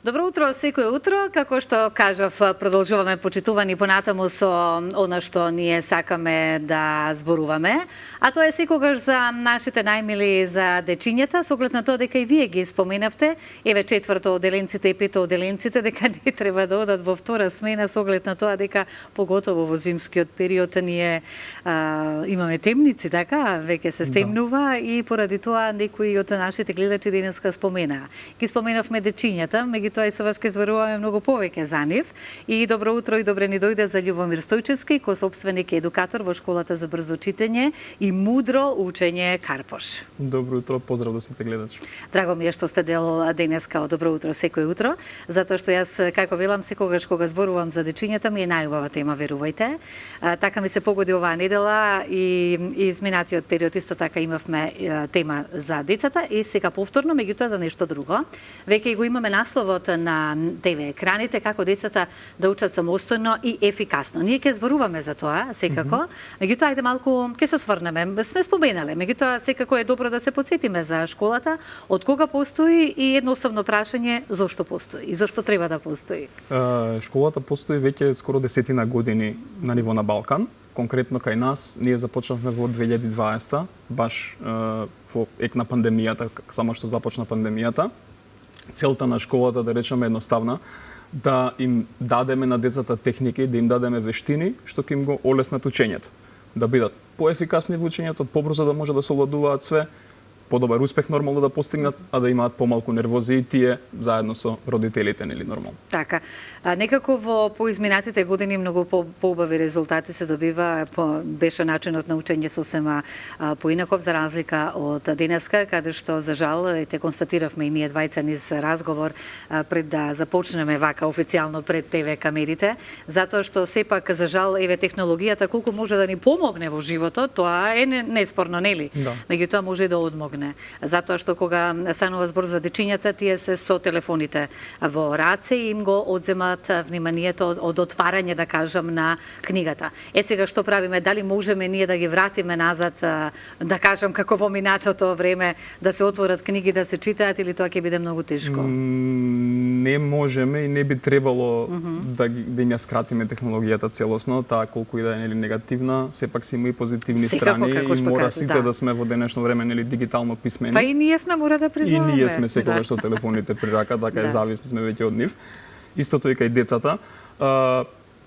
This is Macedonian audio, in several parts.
Добро утро, секој утро. Како што кажав, продолжуваме почитувани понатаму со она што ние сакаме да зборуваме, а тоа е секогаш за нашите најмили, за дечињата, со оглед на тоа дека и вие ги споменавте, еве четврто оделенците и пето оделенците, дека не треба да одат во втора смена со оглед на тоа дека поготово во зимскиот период ние имаме темници, така, веќе се стемнува и поради тоа некои од нашите гледачи денеска спомена. Ги споменавме дечињата, тоа и со вас ќе зборуваме многу повеќе за нив. И добро утро и добре ни дојде за Љубомир Стојчевски, ко-сопственик и едукатор во школата за брзо читање и мудро учење Карпош. Добро утро, поздрав до сите гледачи. Драго ми е што сте дел денеска од Добро утро секој утро, затоа што јас, како велам, секогаш кога зборувам за дечињата ми е најубава тема, верувајте. Така ми се погоди оваа недела и изминатиот период исто така имавме тема за децата и сега повторно, меѓутоа за нешто друго. Веќе го имаме насловот на ТВ екраните, како децата да учат самостојно и ефикасно. Ние ќе зборуваме за тоа, секако, меѓутоа, ајде малку, ќе се осврнеме. Сме споменале, меѓутоа, секако е добро да се потсетиме за школата, од кога постои и едноставно прашање, зошто постои и зошто треба да постои. Школата постои веќе скоро 10 години на ниво на Балкан. Конкретно кај нас, ние започнавме во 2020, баш во ек на пандемијата, само што започна пандемијата. Целта на школата, да речеме, едноставна, да им дадеме на децата техники, да им дадеме вештини, што ќе им го олеснат учењето. Да бидат поефикасни во учењето, побрзо да може да совладуваат све, подобар успех нормално да постигнат, а да имаат помалку нервози и тие заедно со родителите, нели нормално. Така. Некако во поизминатите години многу поубави резултати се добива, беше начинот на учење сосема поинаков за разлика од денеска, каде што за жал те констатиравме и ние двајца низ разговор пред да започнеме вака официјално пред ТВ камерите, затоа што сепак за жал еве технологијата колку може да ни помогне во животот, тоа е неспорно, нели? Да. Меѓутоа може да одмогне. Затоа што кога станува збор за дечињата, тие се со телефоните во раце и им го одземат вниманието од отварање, да кажам, на книгата. Сега што правиме? Дали можеме ние да ги вратиме назад, да кажам, како во минатото време, да се отворат книги, да се читаат, или тоа ќе биде многу тешко? Не можеме и не би требало да им ја скратиме технологијата целосно, таа колку и да е нели негативна, сепак си има и позитивни страни и мора сите да сме во денешно време нели дигитално писмени. Па и ние сме, мора да признаваме. И ние сме секогаш со телефоните при рака, така е, зависни сме веќе од нив. Истото и кај децата.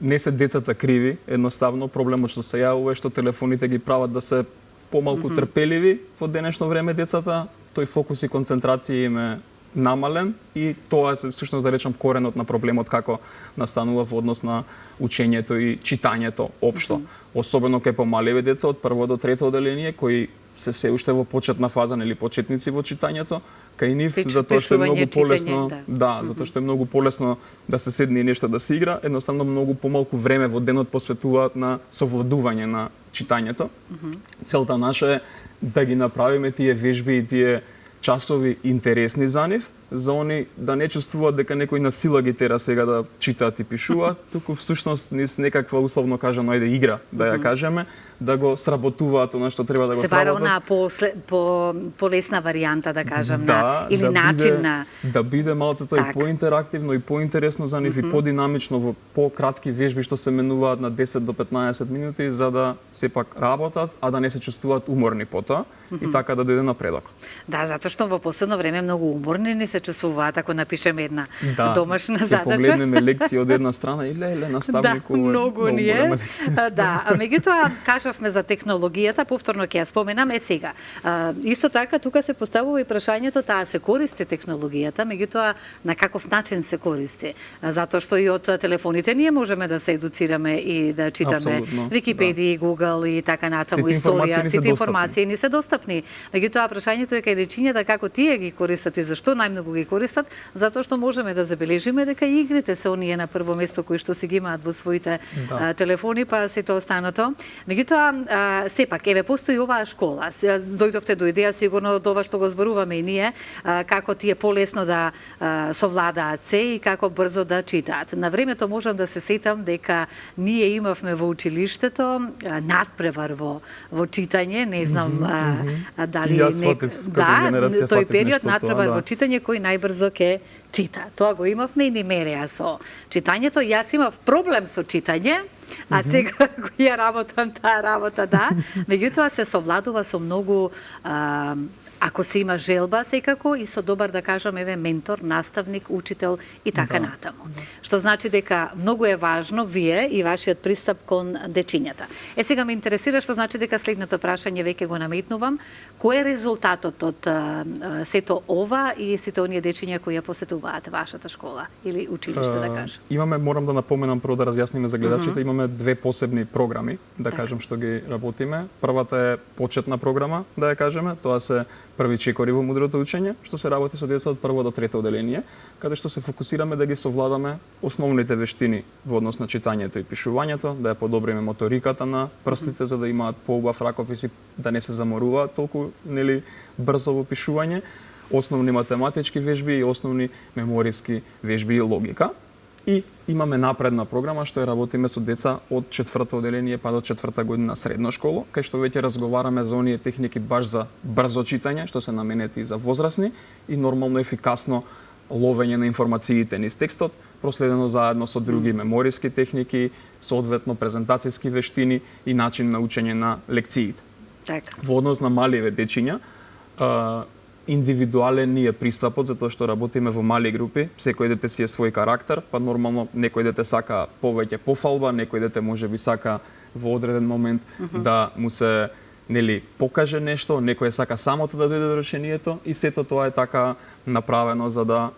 Не се децата криви, едноставно проблемот што се јавува е што телефоните ги прават да се помалку трпеливи во денешно време децата, тој фокус и концентрација им е намален и тоа е всушност да речам коренот на проблемот како настанува во однос на учењето и читањето општо. Особено кај помаливи деца од прво до трето оделение кои се уште во почетна фаза, нели почетници во читањето, кај нив затоа што е многу полесно, затоа што е многу полесно да се седне и нешто да се игра, едноставно многу помалку време во денот посветуваат на совладување на читањето. Целта наша е да ги направиме тие вежби и тие часови интересни за нив, за они да не чувствуваат дека некој на сила ги тера сега да читаат и пишуваат, туку всушност низ некаква условно кажано ајде игра, да ја кажеме, да го сработуваат она што треба да го сработат. Се бара она полесна варијанта, да кажам, или начин на... Да биде малце тоа и поинтерактивно и поинтересно за нив и подинамично во пократки вежби што се менуваат на 10 до 15 минути за да сепак работат, а да не се чувствуваат уморни потоа и така да дојде напредок. Да, затоа што во последно време многу уморни ни се чувствуваат ако напишеме една домашна задача. Да, погледнеме лекција од една страна и леле наставникот многу ни е. Да, а меѓутоа кажавме за технологијата, повторно ќе ја споменам сега. Исто така тука се поставува и прашањето таа се користи технологијата, меѓутоа на каков начин се користи? Затоа што и од телефоните ние можеме да се едуцираме и да читаме Википедија, Google и така натаму историја, сите информации ни се достапни. Меѓутоа прашањето е кај дечињата како тие ги користат и зашто најмногу ги користат, затоа што можеме да забележиме дека и игрите се оние на прво место кои што си ги имаат во своите телефони, па сето останато. Меѓутоа, сепак, еве, постои оваа школа. Дојдовте до идеја, сигурно од ова што го зборуваме и ние, како тие полесно да совладаат се и како брзо да читаат. На времето можам да се сетам дека ние имавме во училиштето надпревар во читање, не знам дали... Јас фатив, како генерација тој период нешто надпревар во читање кој кој најбрзо ќе чита. Тоа го имавме и ни мереа со читањето. Јас имав проблем со читање, а сега го ја работам таа работа, да. Меѓутоа се совладува со многу ако се има желба секако и со добар, да кажам, ментор, наставник, учител и така натаму. Што значи дека многу е важно вие и вашиот пристап кон дечињата. Сега ме интересира што значи дека следното прашање веќе го наметнувам. Кој е резултатот од сето ова и сите оние дечиња кои ја посетуваат вашата школа или училиште, да кажам? Морам да напоменам прво да разјасниме за гледачите, имаме две посебни програми, да кажем што ги работиме. Првата е почетна програма, да ја кажеме, тоа се први чекори во мудрото учење, што се работи со деца од прво до трето оделение, каде што се фокусираме да ги совладаме основните вештини во однос на читањето и пишувањето, да ја подобриме моториката на прстите за да имаат поубав ракопис и да не се заморуваат толку брзо во пишување, основни математички вежби и основни мемориски вежби и логика. И имаме напредна програма што ја работиме со деца од 4-то оделение па до 4-та година средна школа, кај што веќе разговараме за оние техники баш за брзо читање, што се наменети и за возрастни и нормално ефикасно ловење на информациите низ текстот, проследено заедно со други мемориски техники, соодветно презентацијски вештини и начин на учење на лекциите. Така. Во однос на маливе дечиња, индивидуален ни е пристапот, затоа што работиме во мали групи, секој дете си е свој карактер, па нормално некој дете сака повеќе пофалба, некој дете можеби сака во одреден момент да му се покаже нешто, некој сака самото да дојде до решението и сето тоа е така направено за да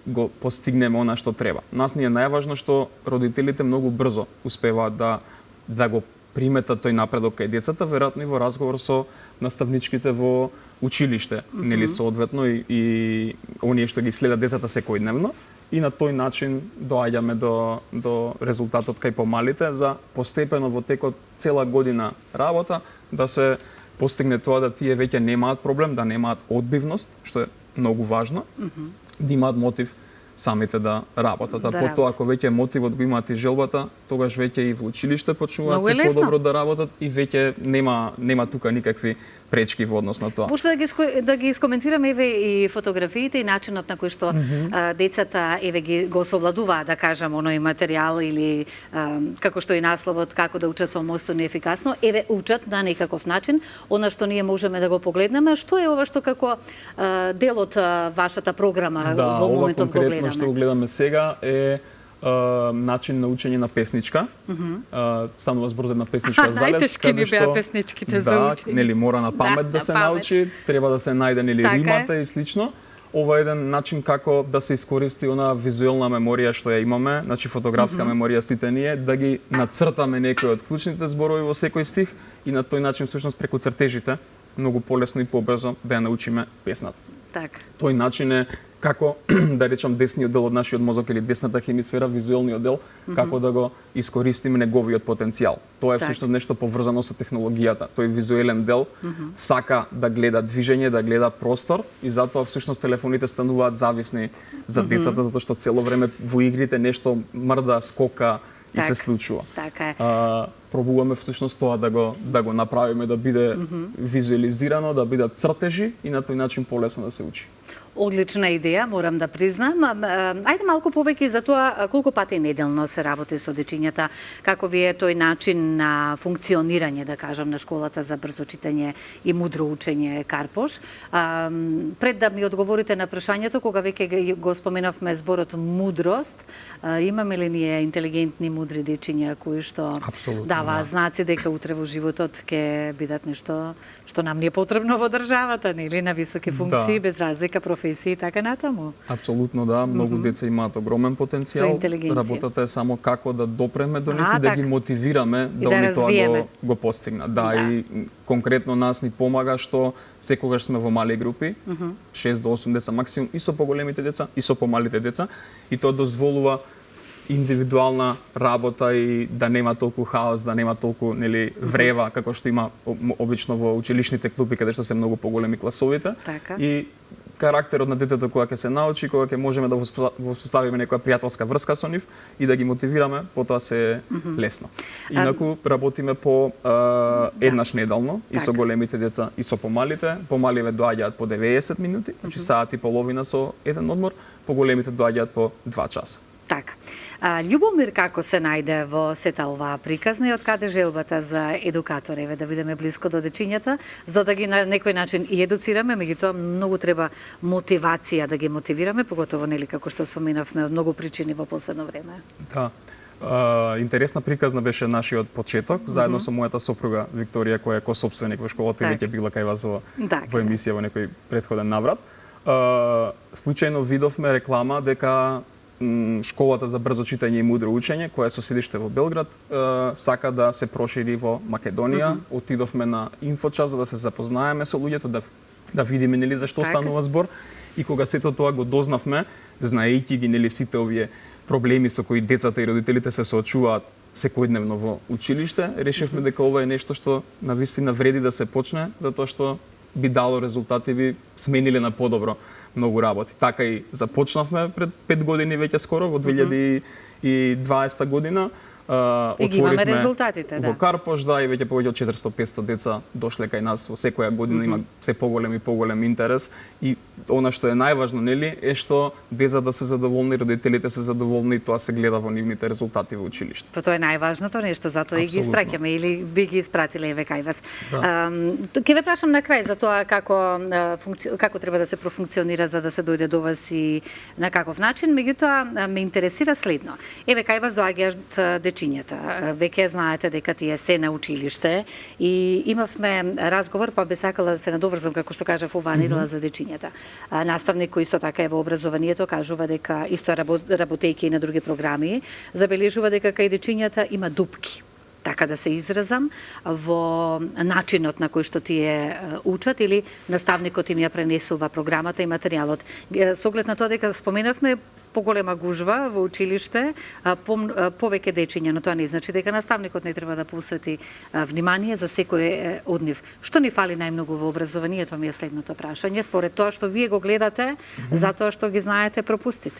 го постигнеме она што треба. Нас ни е најважно што родителите многу брзо успеваат да го приметат тој напредок кај децата, веројатно и во разговор со наставничките во училиште, соодветно и оние што ги следат децата секојдневно, и на тој начин доаѓаме до резултатот кај помалите за постепено во текот цела година работа да се постигне тоа да тие веќе немаат проблем, да немаат одбивност, што е многу важно, да имаат мотив самите да работат. А потоа, ако веќе мотивот го имаат и желбата, тогаш веќе и во училиште почнуваат се подобро да работат и веќе нема тука никакви пречки во однос на тоа. Пошто да ги искоментираме и фотографиите и начинот на кој што децата го совладуваат, да кажам, оној материјал или како што и насловот како да учат самостојно и ефикасно, учат на некаков начин, она што ние можеме да го погледнеме, што е ова што како дел од вашата програма во моментов го гледаме. Што го гледаме сега е начин на учење на песничка. Станува збор за една песничка залез. Најтешки ни беа песничките за учење. Мора на памет да се научи, треба да се најде римата и слично. Ова е еден начин како да се искористи она визуелна меморија што ја имаме, значи фотографска меморија сите ние, да ги нацртаме некои од клучните зборови во секој стих и на тој начин всушност преку цртежите многу полесно и побрзо да ја научиме песната. Така. Тој начин е како, да речам, десниот дел од нашиот мозок или десната хемисфера, визуелниот дел, како да го искористиме неговиот потенцијал. Тоа е всушност нешто поврзано со технологијата. Тој визуелен дел сака да гледа движење, да гледа простор и затоа всушност телефоните стануваат зависни за децата, затоа што цело време во игрите нешто мрда, скока и се случува. Така е. Пробуваме всушност тоа да го направиме да биде визуализирано, да бидат цртежи и на тој начин полесно да се учи. Одлична идеја, морам да признам. Ајде малку повеќе за тоа колку пати неделно се работи со дечињата, како ви е тој начин на функционирање, да кажам, на школата за брзо читање и мудро учење Карпош. Пред да ми одговорите на прашањето, кога веќе го споменавме зборот мудрост, имаме ли ние интелигентни, мудри дечиња кои што даваат знаци дека утре во животот ќе бидат нешто што нам не е потребно во државата, нели, на високи функции, без разлика професии и така натаму. Апсолутно да, многу деца имаат огромен потенцијал. Работата е само како да допреме до нив и да ги мотивираме да они тоа го постигнат. Да, и конкретно нас ни помага што секогаш сме во мали групи, 6 до 8 деца максимум, и со поголемите деца, и со помалите деца, и тоа дозволува индивидуална работа и да нема толку хаос, да нема толку врева како што има обично во училишните клупи каде што се многу поголеми класовите. Така. И карактерот на детето кога ќе се научи, кога ќе можеме да воспоставиме некоја пријателска врска со нив и да ги мотивираме, потоа се лесно. Инаку работиме по еднаш неделно и со големите деца и со помалите. Помаливе доаѓаат по 90 минути, значи саат и половина со еден одмор, по големите доаѓаат по 2 часа. Така. Љубомир како се најде во сета оваа приказна и од каде желбата за едукатор, еве да бидеме блиско до дечињата, за да ги на некој начин и едуцираме, меѓутоа многу треба мотивација да ги мотивираме, поготово нели како што споменавме од многу причини во последно време. Да. Интересна приказна беше нашиот почеток, заедно со мојата сопруга Викторија, која е косопственик во школата и веќе била кај вас во емисија во некој претходен наврат. Случајно видовме реклама дека школата за брзо читање и мудро учење, која е со седиште во Белград, сака да се прошири во Македонија. Отидовме на инфочас за да се запознаеме со луѓето, да видиме нели за што станува збор. И кога сето тоа го дознавме, знаејќи ги нели сите овие проблеми со кои децата и родителите се соочуваат секојдневно во училиште, решивме дека ова е нешто што навистина вреди да се почне, затоа што би дало резултати, би смениле на подобро многу работи. Така и започнавме пред 5 години веќе скоро, во 2020 година. И ги имаме резултатите, во Карпош, и веќе повеќе од 400-500 деца дошле кај нас во секоја година, има се поголем интерес и она што е најважно, нели, е што децата се задоволни, родителите се задоволни и тоа се гледа во нивните резултати во училиште. Тоа е најважното нешто, затоа и ги испраќаме или би ги испратиле еве кај вас. Ќе ве прашам на крај за тоа како треба да се профункционира за да се дојде до вас и на каков начин, меѓутоа ме интересира следно. Еве кај вас доаѓаат дечињата. Веќе знаете дека тие се на училиште и имавме разговор, па би сакала да се надоврзам како што кажав оваа недела за дечињата. Наставник кој исто така е во образованието кажува дека исто работејќи и на други програми, забележува дека кај дечињата има дупки, така да се изразам, во начинот на кој што тие учат или наставникот им ја пренесува програмата и материјалот. Со оглед на тоа дека споменавме поголема гужва во училиште, повеќе дечиња, но тоа не значи дека наставникот не треба да посвети внимание за секој од нив. Што ни фали најмногу во образованието, ми е следното прашање, според тоа што вие го гледате, затоа што ги знаете пропустите?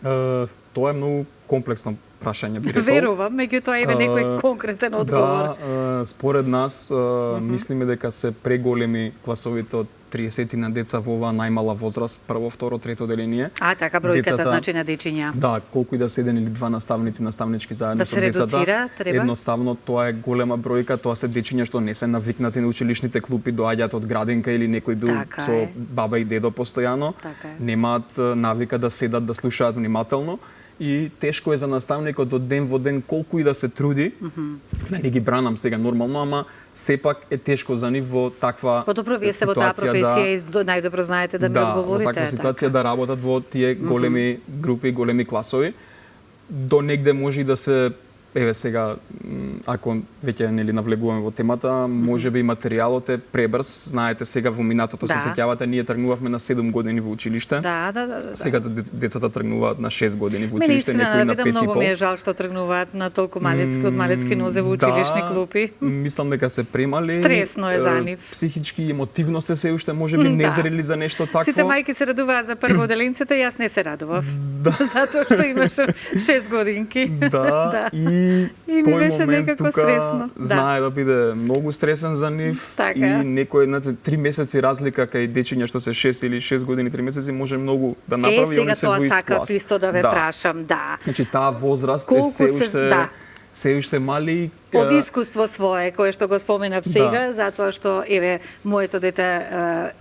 Тоа е многу комплексно прашање, би рекол. Верувам, меѓутоа еве некој конкретен одговор. Да, според нас мислиме дека се преголеми класовите од 30 на деца во оваа најмала возраст, прво, второ, трето деление. Така бројката значи на дечиња. Да, колку и да се еден или два наставници, наставнички заедно со децата. Да се редуцира, треба? Едноставно тоа е голема бројка, тоа се дечиња што не се навикнати на училишните клупи, доаѓаат од градинка или некој бил со баба и дедо постојано, немаат навика да седат, да слушаат внимателно. И тешко е за наставникот од ден во ден колку и да се труди, да не ги бранам сега нормално, ама сепак е тешко за нив во таква ситуација. Подобро, вие сте во таа професија и најдобро знаете да ми одговорите. Во таква ситуација да работат во тие големи групи, големи класови. До негде може и да се, еве сега, ако веќе нели навлегуваме во темата, можеби и материјалот е пребрз. Знаете, сега во минатото се сеќавате, ние тргнувавме на 7 години во училиште. Да. Сега децата тргнуваат на 6 години во училиште, некои на 5 и пол. Многу ми е жал што тргнуваат на толку малецки нозе во училишни клупи. Мислам дека се премали. Стресно е за нив. Психички и емотивно се уште можеби незрели за нешто такво. Сите мајки се радуваат за прводеленците, јас не се радував. Затоа што имаше 6 годинки. Да. И ми беше некако стресно. Знае да биде многу стресен за нив и некој 3 месеци разлика кај дечиња што се 6 или 6 години 3 месеци може многу да направи и они се во ист клас. Сега тоа сакав исто да ве прашам, да. Значи таа возраст е се уште мали. Од искуство свое, кое што го споменав сега, затоа што, еве, моето дете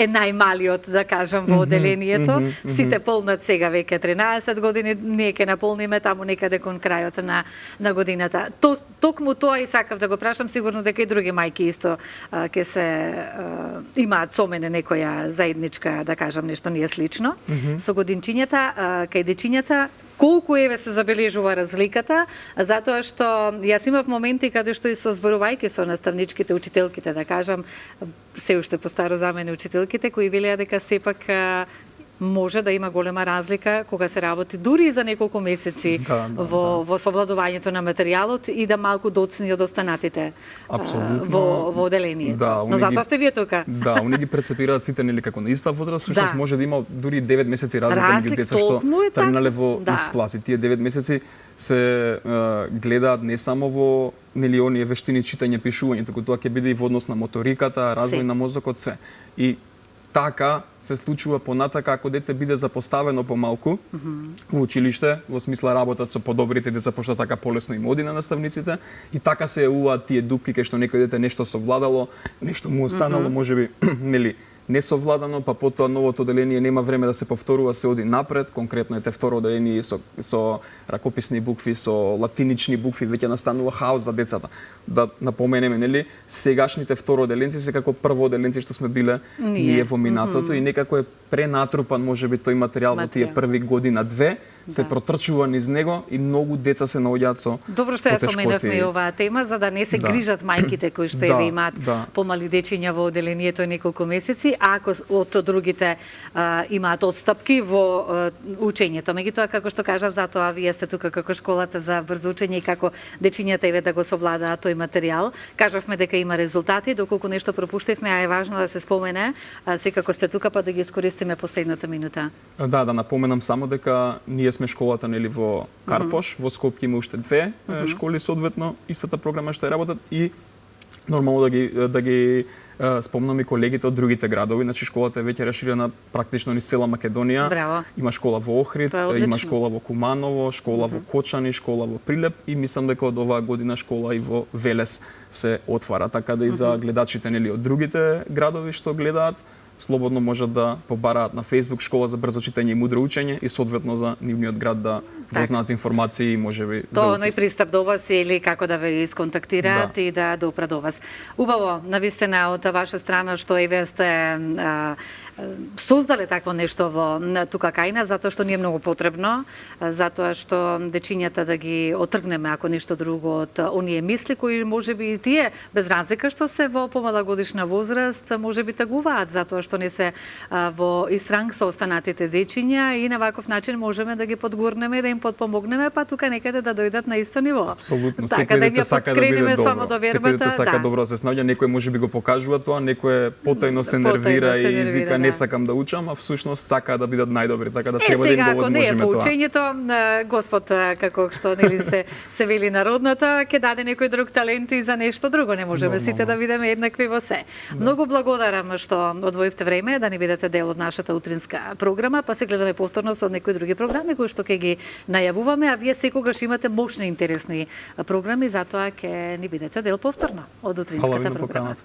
е најмалиот, да кажам, во оделението. Сите полнат сега веќе 13 години, ние ќе наполниме таму некаде кон крајот на годината. Токму тоа и сакав да го прашам, сигурно дека и други мајки исто ќе се имаат со мене некоја заедничка, да кажам, нешто ние слично. Со годинчињата, кај дечињата, колку еве се забележува разликата, затоа што јас имав моменти каде што и со зборувајќи со наставничките, учителките, да кажам, се уште постаро за мене учителките, кои велеа дека сепак може да има голема разлика кога се работи дури и за неколку месеци во совладувањето на материјалот и да малку доцни од останатите во оделение. Но затоа сте вие тука. Да, они ги прецепираат сите нели како на иста возраст, всушност може да има дури 9 месеци разлика меѓу деца што тргнале во ис класи. Тие 9 месеци се гледаат не само во нели оние вештини читање, пишување, туку тоа ќе биде и во однос на моториката, развој на мозокот, све. И така се случува понатака ако дете биде запоставено помалку во училиште, во смисла работат со подобрите деца, пошто така полесно им оди на наставниците, и така се јавуваат тие дупки кај што некој дете нешто совладало, нешто му останало, можеби нели несовладано, па потоа новото оделение нема време да се повторува, се оди напред, конкретно ете второ оделение со ракописни букви, со латинични букви, веќе настанува хаос за децата. Да напоменеме, нели, сегашните второ оделенци се како прво оделенци што сме биле ние во минатото и некако е пренатрупан можеби тој материјал во тие први година-две, се протрчува низ него и многу деца се наоѓаат со Добро што ја споменавме оваа тема, за да не се грижат мајките кои што имаат помали дечиња во оделението неколку месеци, а ако од другите имаат отстапки во учењето. Меѓутоа, како што кажав, затоа вие сте тука како школата за брзо учење и како дечињата еве да го совладаат тој материјал. Кажавме дека има резултати, доколку нешто пропуштивме, а е важно да се спомене, секако сте тука па да ги искористиме последната минута. Да напоменам само дека ние сме школата нели во Карпош, во Скопје има уште две школи соодветно, истата програма што работат и нормално да ги спомнам и колегите од другите градови, значи школата е веќе расширена практично низ цела Македонија. Браво. Има школа во Охрид, има школа во Куманово, школа во Кочани, школа во Прилеп и мислам дека од оваа година школа и во Велес се отвара, така да и за гледачите нели од другите градови што гледаат слободно можат да побараат на Facebook школа за брзо читање и мудро учење и соодветно за нивниот град да дознаат информации и можеби за тоа и пристап до вас или како да ве исконтактираат и да допра до вас. Убаво, навистина од ваша страна што и вие сте создале такво нешто во тука кај нас, затоа што ни е многу потребно, затоа што дечињата да ги отргнеме ако ништо друго од оние мисли кои можеби и тие без разлика што се во помала годишна возраст можеби тагуваат затоа што не се во истранг со останатите дечиња и на ваков начин можеме да ги подгурнеме и да им подпомогнеме, па тука некаде да дојдат на исто ниво. Апсолутно, така да ја подкренеме само до вербата. Секој дете сака добро да се снаоѓа, некој можеби го покажува тоа, некој потајно се нервира и вика не сакам да учам, а всушност сака да бидат најдобри, така да треба да им го возможиме тоа. Ако не е по учењето, Господ како што нели се вели народната, ќе даде некој друг талент и за нешто друго, не можеме сите да бидеме еднакви во се. Многу благодарам што одвоивте време да ни бидете дел од нашата утринска програма, па се гледаме повторно со некои други програми кои што ќе ги најавуваме, а вие секогаш имате мощни интересни програми, затоа ќе ни бидете дел повторно од утринската програма.